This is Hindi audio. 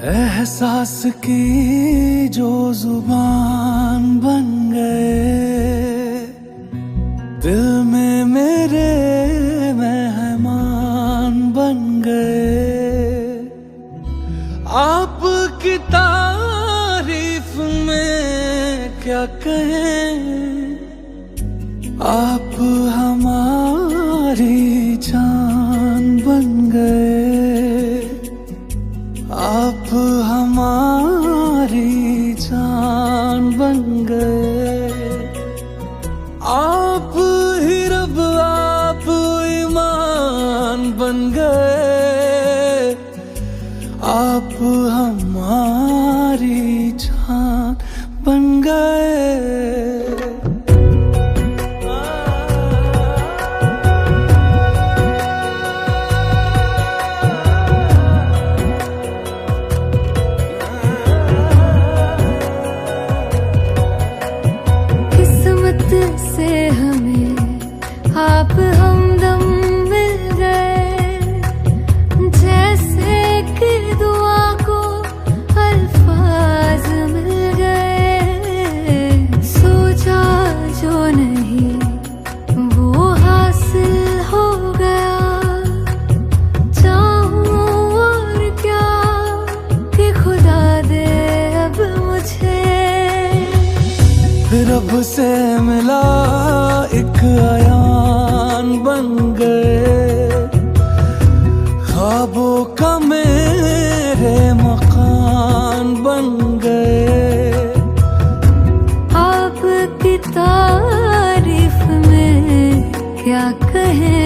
एहसास की जो जुबान बन गए, दिल में मेरे मेहमान बन गए। आपकी तारीफ में क्या कहें, आप हमारी जान बन गए, आप हमारी जान बन गए। आप ही रब, आप ईमान बन गए, आप हमारी जान बन गए। से हमें आप हमदम मिल गए, जैसे कि दुआ को अल्फाज मिल गए। सोचा जो नहीं वो हासिल हो गया, चाहूं और क्या कि खुदा दे अब मुझे। रब से मिला एक आयान बन गए, ख्वाबों का मेरे मकान बन गए। आपकी तारीफ में क्या कहें,